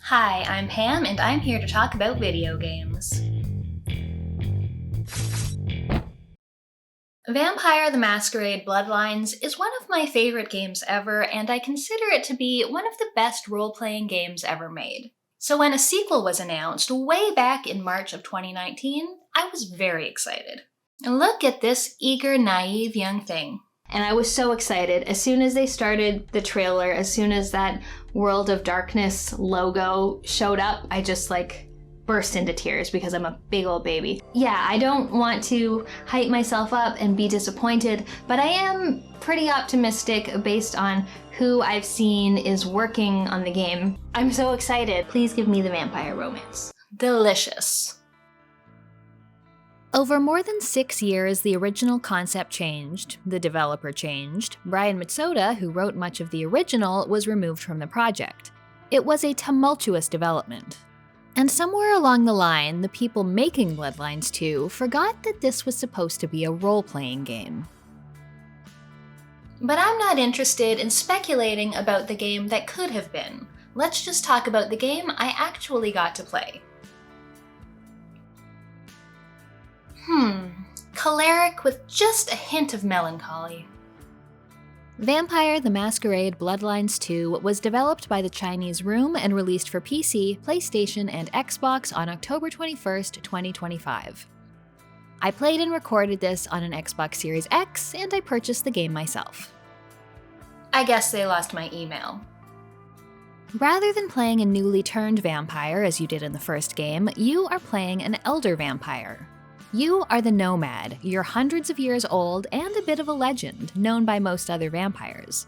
Hi, I'm Pam, and I'm here to talk about video games. Vampire the Masquerade Bloodlines is one of my favorite games ever, and I consider it to be one of the best role-playing games ever made. So when a sequel was announced way back in March of 2019, I was very excited. And look at this eager, naive young thing. And I was so excited. As soon as they started the trailer, as soon as that World of Darkness logo showed up, I just burst into tears because I'm a big old baby. Yeah, I don't want to hype myself up and be disappointed, but I am pretty optimistic based on who I've seen is working on the game. I'm so excited. Please give me the vampire romance. Delicious. Over more than 6 years, the original concept changed, the developer changed, Brian Mitsoda, who wrote much of the original, was removed from the project. It was a tumultuous development. And somewhere along the line, the people making Bloodlines 2 forgot that this was supposed to be a role-playing game. But I'm not interested in speculating about the game that could have been. Let's just talk about the game I actually got to play. Choleric with just a hint of melancholy. Vampire the Masquerade Bloodlines 2 was developed by the Chinese Room and released for PC, PlayStation, and Xbox on October 21st, 2025. I played and recorded this on an Xbox Series X, and I purchased the game myself. I guess they lost my email. Rather than playing a newly turned vampire as you did in the first game, you are playing an elder vampire. You are the Nomad. You're hundreds of years old and a bit of a legend, known by most other vampires.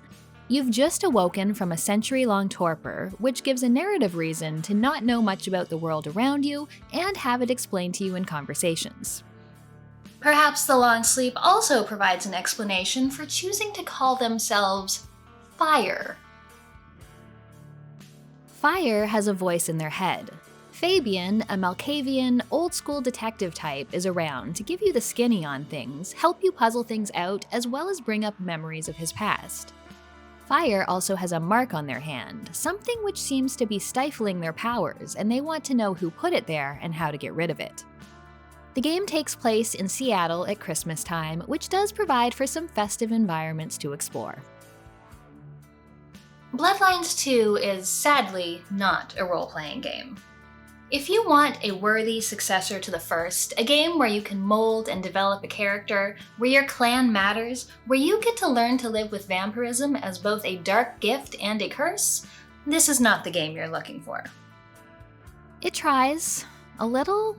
You've just awoken from a century-long torpor, which gives a narrative reason to not know much about the world around you and have it explained to you in conversations. Perhaps the long sleep also provides an explanation for choosing to call themselves Fire. Fire has a voice in their head. Fabian, a Malkavian, old-school detective type, is around to give you the skinny on things, help you puzzle things out, as well as bring up memories of his past. Fire also has a mark on their hand, something which seems to be stifling their powers, and they want to know who put it there and how to get rid of it. The game takes place in Seattle at Christmas time, which does provide for some festive environments to explore. Bloodlines 2 is sadly not a role-playing game. If you want a worthy successor to the first, a game where you can mold and develop a character, where your clan matters, where you get to learn to live with vampirism as both a dark gift and a curse, this is not the game you're looking for. It tries, a little.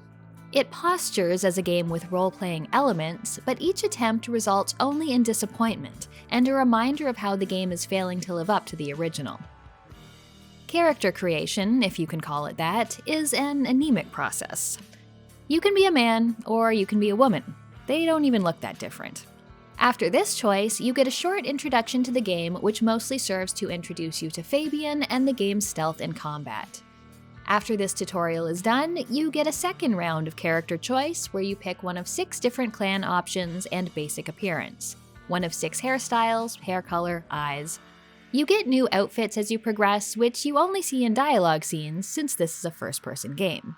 It postures as a game with role-playing elements, but each attempt results only in disappointment, and a reminder of how the game is failing to live up to the original. Character creation, if you can call it that, is an anemic process. You can be a man, or you can be a woman. They don't even look that different. After this choice, you get a short introduction to the game, which mostly serves to introduce you to Fabian and the game's stealth and combat. After this tutorial is done, you get a second round of character choice, where you pick one of 6 different clan options and basic appearance, one of 6 hairstyles, hair color, eyes. You get new outfits as you progress, which you only see in dialogue scenes since this is a first-person game.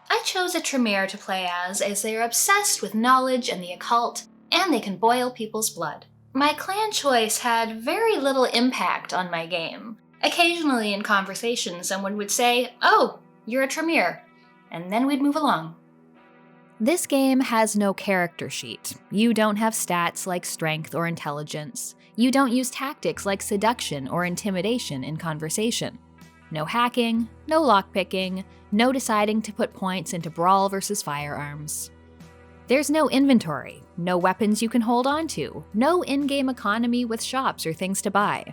I chose a Tremere to play as they are obsessed with knowledge and the occult, and they can boil people's blood. My clan choice had very little impact on my game. Occasionally in conversation, someone would say, "Oh, you're a Tremere," and then we'd move along. This game has no character sheet. You don't have stats like strength or intelligence. You don't use tactics like seduction or intimidation in conversation. No hacking, no lockpicking, no deciding to put points into brawl versus firearms. There's no inventory, no weapons you can hold onto, no in-game economy with shops or things to buy.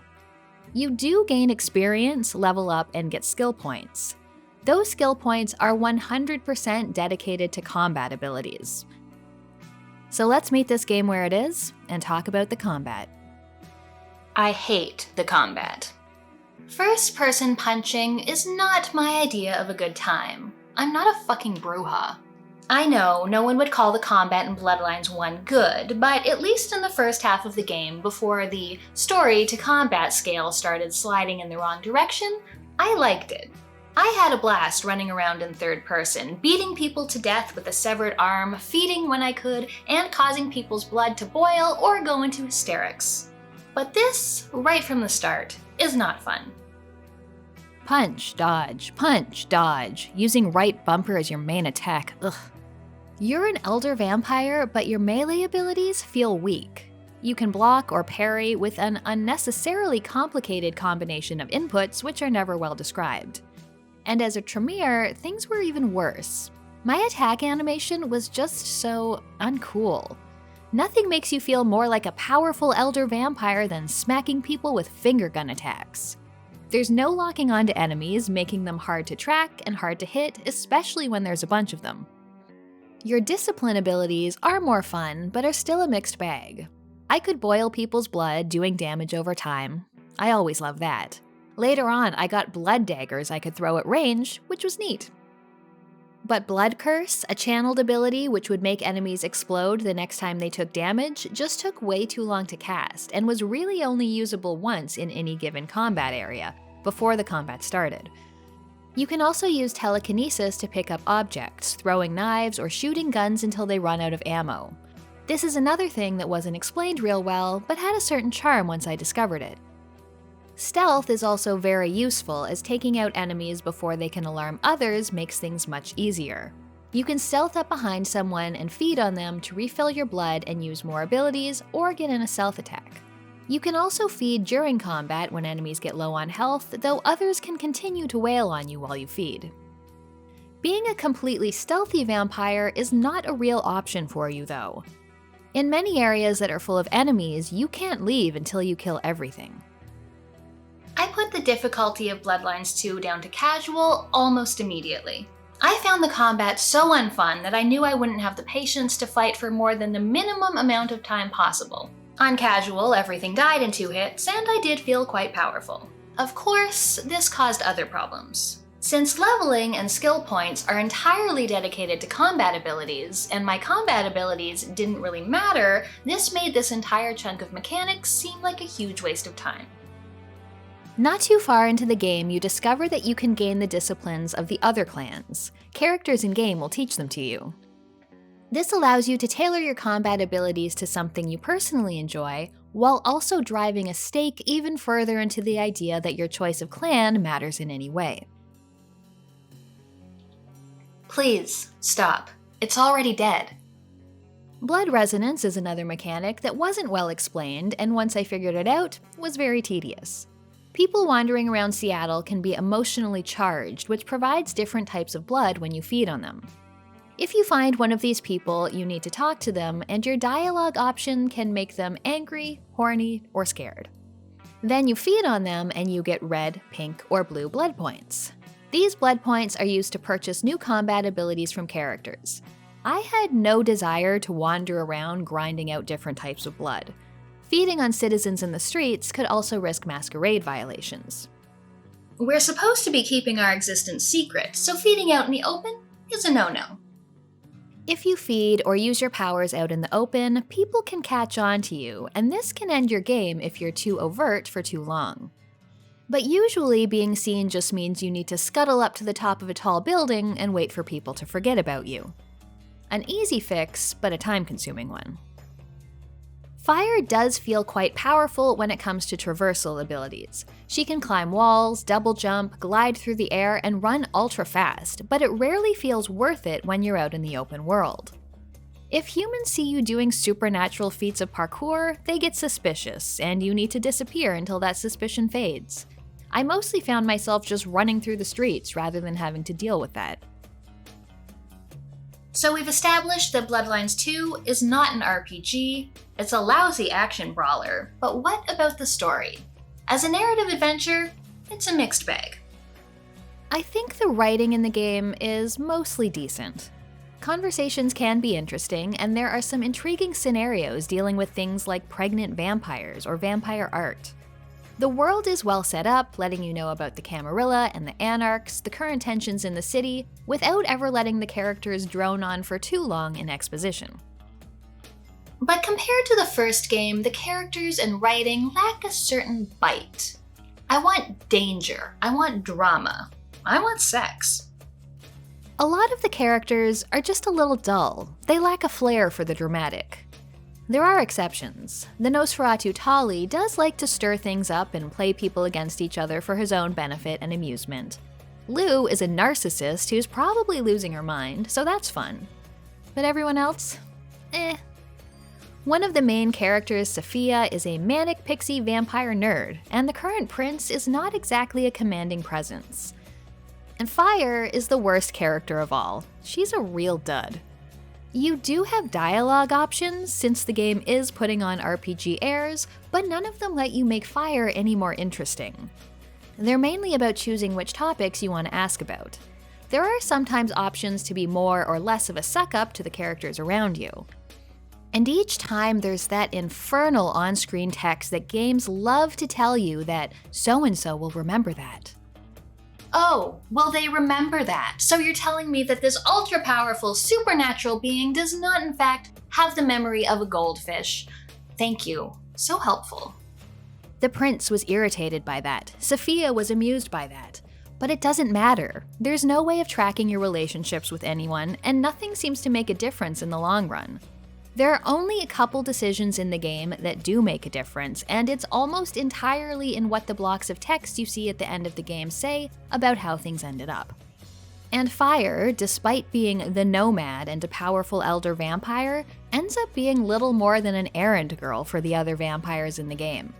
You do gain experience, level up, and get skill points. Those skill points are 100% dedicated to combat abilities. So let's meet this game where it is and talk about the combat. I hate the combat. First-person punching is not my idea of a good time. I'm not a fucking brouhaha. I know no one would call the combat in Bloodlines 1 good, but at least in the first half of the game, before the story to combat scale started sliding in the wrong direction, I liked it. I had a blast running around in third person, beating people to death with a severed arm, feeding when I could, and causing people's blood to boil or go into hysterics. But this, right from the start, is not fun. Punch, dodge, using right bumper as your main attack, ugh. You're an elder vampire, but your melee abilities feel weak. You can block or parry with an unnecessarily complicated combination of inputs which are never well described. And as a Tremere, things were even worse. My attack animation was just so uncool. Nothing makes you feel more like a powerful elder vampire than smacking people with finger gun attacks. There's no locking onto enemies, making them hard to track and hard to hit, especially when there's a bunch of them. Your discipline abilities are more fun, but are still a mixed bag. I could boil people's blood, doing damage over time. I always love that. Later on, I got blood daggers I could throw at range, which was neat. But Blood Curse, a channeled ability which would make enemies explode the next time they took damage, just took way too long to cast and was really only usable once in any given combat area, before the combat started. You can also use telekinesis to pick up objects, throwing knives or shooting guns until they run out of ammo. This is another thing that wasn't explained real well, but had a certain charm once I discovered it. Stealth is also very useful, as taking out enemies before they can alarm others makes things much easier. You can stealth up behind someone and feed on them to refill your blood and use more abilities, or get in a stealth attack. You can also feed during combat when enemies get low on health, though others can continue to wail on you while you feed. Being a completely stealthy vampire is not a real option for you, though. In many areas that are full of enemies, you can't leave until you kill everything. I put the difficulty of Bloodlines 2 down to casual almost immediately. I found the combat so unfun that I knew I wouldn't have the patience to fight for more than the minimum amount of time possible. On casual, everything died in 2 hits, and I did feel quite powerful. Of course, this caused other problems. Since leveling and skill points are entirely dedicated to combat abilities, and my combat abilities didn't really matter, this made this entire chunk of mechanics seem like a huge waste of time. Not too far into the game, you discover that you can gain the disciplines of the other clans. Characters in-game will teach them to you. This allows you to tailor your combat abilities to something you personally enjoy, while also driving a stake even further into the idea that your choice of clan matters in any way. Please, stop. It's already dead. Blood resonance is another mechanic that wasn't well explained, and once I figured it out, was very tedious. People wandering around Seattle can be emotionally charged, which provides different types of blood when you feed on them. If you find one of these people, you need to talk to them, and your dialogue option can make them angry, horny, or scared. Then you feed on them and you get red, pink, or blue blood points. These blood points are used to purchase new combat abilities from characters. I had no desire to wander around grinding out different types of blood. Feeding on citizens in the streets could also risk Masquerade violations. We're supposed to be keeping our existence secret, so feeding out in the open is a no-no. If you feed or use your powers out in the open, people can catch on to you, and this can end your game if you're too overt for too long. But usually being seen just means you need to scuttle up to the top of a tall building and wait for people to forget about you. An easy fix, but a time-consuming one. Fire does feel quite powerful when it comes to traversal abilities. She can climb walls, double jump, glide through the air, and run ultra fast, but it rarely feels worth it when you're out in the open world. If humans see you doing supernatural feats of parkour, they get suspicious, and you need to disappear until that suspicion fades. I mostly found myself just running through the streets rather than having to deal with that. So we've established that Bloodlines 2 is not an RPG, it's a lousy action brawler, but what about the story? As a narrative adventure, it's a mixed bag. I think the writing in the game is mostly decent. Conversations can be interesting, and there are some intriguing scenarios dealing with things like pregnant vampires or vampire art. The world is well set up, letting you know about the Camarilla and the Anarchs, the current tensions in the city, without ever letting the characters drone on for too long in exposition. But compared to the first game, the characters and writing lack a certain bite. I want danger. I want drama. I want sex. A lot of the characters are just a little dull. They lack a flair for the dramatic. There are exceptions. The Nosferatu Tali does like to stir things up and play people against each other for his own benefit and amusement. Lou is a narcissist who's probably losing her mind, so that's fun. But everyone else? One of the main characters, Sophia, is a manic pixie vampire nerd, and the current prince is not exactly a commanding presence. And Fire is the worst character of all. She's a real dud. You do have dialogue options since the game is putting on RPG airs, but none of them let you make Fire any more interesting. They're mainly about choosing which topics you want to ask about. There are sometimes options to be more or less of a suck-up to the characters around you. And each time there's that infernal on-screen text that games love to tell you that so-and-so will remember that. Oh, well, they remember that. So you're telling me that this ultra-powerful supernatural being does not, in fact, have the memory of a goldfish. Thank you. So helpful. The prince was irritated by that. Sophia was amused by that. But it doesn't matter. There's no way of tracking your relationships with anyone, and nothing seems to make a difference in the long run. There are only a couple decisions in the game that do make a difference, and it's almost entirely in what the blocks of text you see at the end of the game say about how things ended up. And Fire, despite being the nomad and a powerful elder vampire, ends up being little more than an errand girl for the other vampires in the game.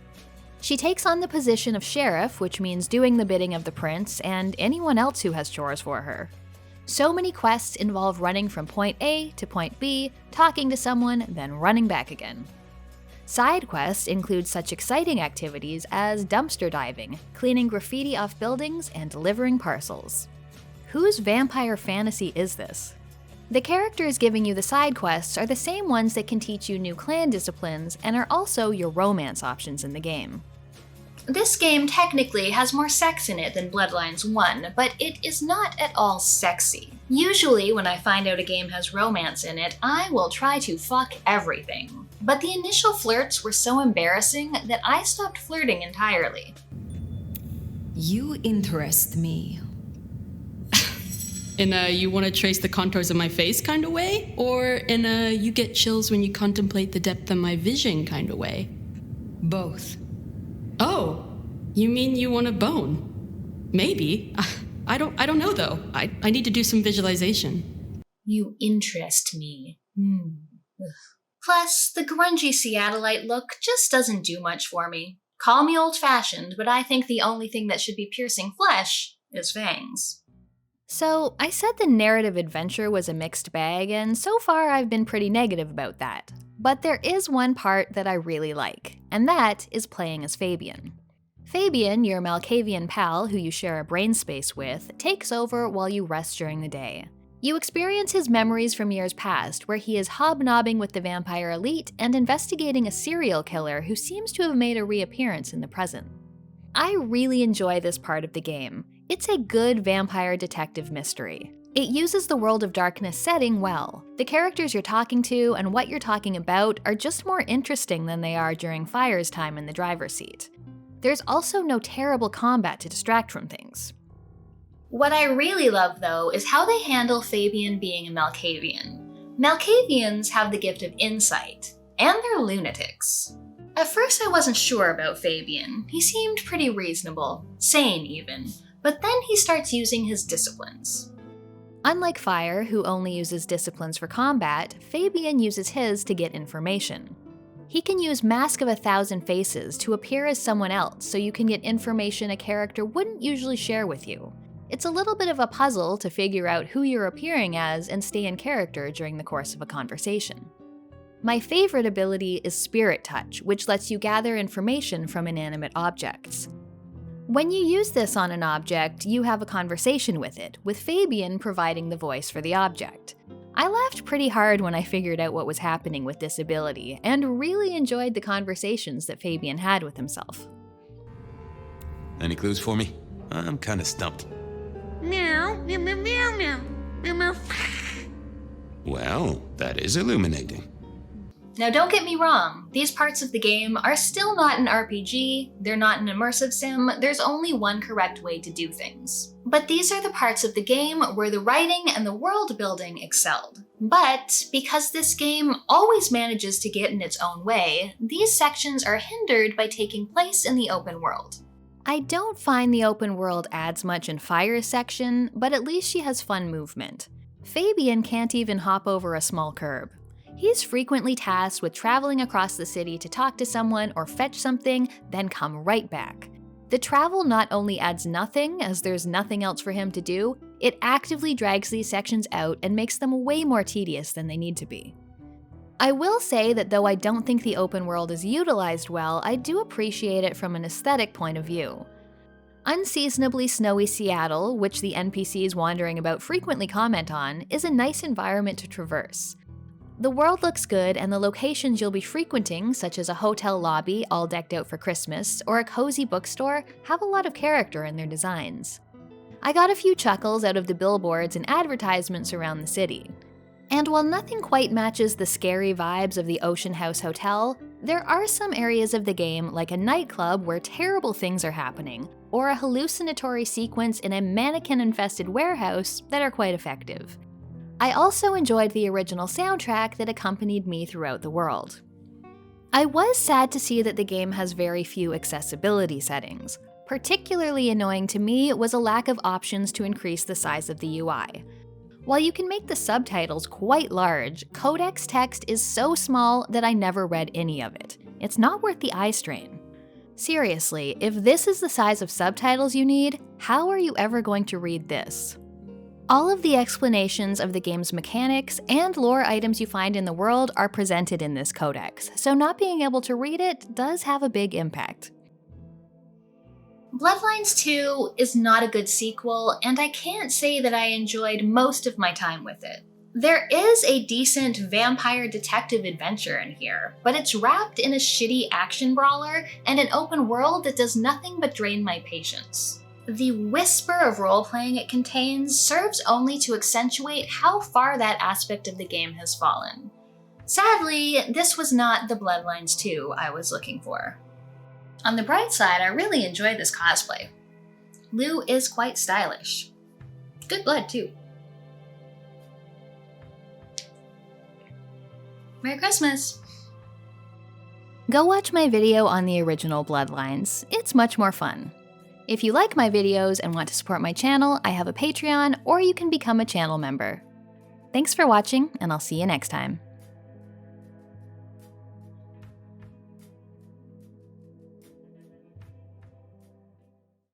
She takes on the position of sheriff, which means doing the bidding of the prince and anyone else who has chores for her. So many quests involve running from point A to point B, talking to someone, then running back again. Side quests include such exciting activities as dumpster diving, cleaning graffiti off buildings, and delivering parcels. Whose vampire fantasy is this? The characters giving you the side quests are the same ones that can teach you new clan disciplines and are also your romance options in the game. This game technically has more sex in it than Bloodlines 1, but it is not at all sexy. Usually when I find out a game has romance in it, I will try to fuck everything. But the initial flirts were so embarrassing that I stopped flirting entirely. You interest me. In a you want to trace the contours of my face kind of way? Or in a you get chills when you contemplate the depth of my vision kind of way? Both. Oh, you mean you want a bone? Maybe. I don't know though. I need to do some visualization. You interest me. Plus, the grungy Seattleite look just doesn't do much for me. Call me old-fashioned, but I think the only thing that should be piercing flesh is fangs. So, I said the narrative adventure was a mixed bag, and so far I've been pretty negative about that. But there is one part that I really like, and that is playing as Fabian. Fabian, your Malkavian pal who you share a brain space with, takes over while you rest during the day. You experience his memories from years past, where he is hobnobbing with the vampire elite and investigating a serial killer who seems to have made a reappearance in the present. I really enjoy this part of the game. It's a good vampire detective mystery. It uses the World of Darkness setting well. The characters you're talking to and what you're talking about are just more interesting than they are during Fire's time in the driver's seat. There's also no terrible combat to distract from things. What I really love, though, is how they handle Fabian being a Malkavian. Malkavians have the gift of insight, and they're lunatics. At first I wasn't sure about Fabian. He seemed pretty reasonable, sane even, but then he starts using his disciplines. Unlike Fire, who only uses disciplines for combat, Fabian uses his to get information. He can use Mask of 1,000 Faces to appear as someone else so you can get information a character wouldn't usually share with you. It's a little bit of a puzzle to figure out who you're appearing as and stay in character during the course of a conversation. My favorite ability is Spirit Touch, which lets you gather information from inanimate objects. When you use this on an object, you have a conversation with it, with Fabian providing the voice for the object. I laughed pretty hard when I figured out what was happening with this ability, and really enjoyed the conversations that Fabian had with himself. Any clues for me? I'm kinda stumped. Meow, meow, meow, meow, meow, meow, meow. Well, that is illuminating. Now don't get me wrong, these parts of the game are still not an RPG, they're not an immersive sim, there's only one correct way to do things. But these are the parts of the game where the writing and the world building excelled. But because this game always manages to get in its own way, these sections are hindered by taking place in the open world. I don't find the open world adds much in Fire's section, but at least she has fun movement. Fabian can't even hop over a small curb. He's frequently tasked with traveling across the city to talk to someone or fetch something, then come right back. The travel not only adds nothing, as there's nothing else for him to do, it actively drags these sections out and makes them way more tedious than they need to be. I will say that though I don't think the open world is utilized well, I do appreciate it from an aesthetic point of view. Unseasonably snowy Seattle, which the NPCs wandering about frequently comment on, is a nice environment to traverse. The world looks good, and the locations you'll be frequenting, such as a hotel lobby all decked out for Christmas, or a cozy bookstore, have a lot of character in their designs. I got a few chuckles out of the billboards and advertisements around the city. And while nothing quite matches the scary vibes of the Ocean House Hotel, there are some areas of the game, like a nightclub where terrible things are happening, or a hallucinatory sequence in a mannequin-infested warehouse that are quite effective. I also enjoyed the original soundtrack that accompanied me throughout the world. I was sad to see that the game has very few accessibility settings. Particularly annoying to me was a lack of options to increase the size of the UI. While you can make the subtitles quite large, codex text is so small that I never read any of it. It's not worth the eye strain. Seriously, if this is the size of subtitles you need, how are you ever going to read this? All of the explanations of the game's mechanics and lore items you find in the world are presented in this codex, so not being able to read it does have a big impact. Bloodlines 2 is not a good sequel, and I can't say that I enjoyed most of my time with it. There is a decent vampire detective adventure in here, but it's wrapped in a shitty action brawler and an open world that does nothing but drain my patience. The whisper of role-playing it contains serves only to accentuate how far that aspect of the game has fallen. Sadly, this was not the Bloodlines 2 I was looking for. On the bright side, I really enjoyed this cosplay. Lou is quite stylish. Good blood, too. Merry Christmas! Go watch my video on the original Bloodlines. It's much more fun. If you like my videos and want to support my channel, I have a Patreon, or you can become a channel member. Thanks for watching, and I'll see you next time.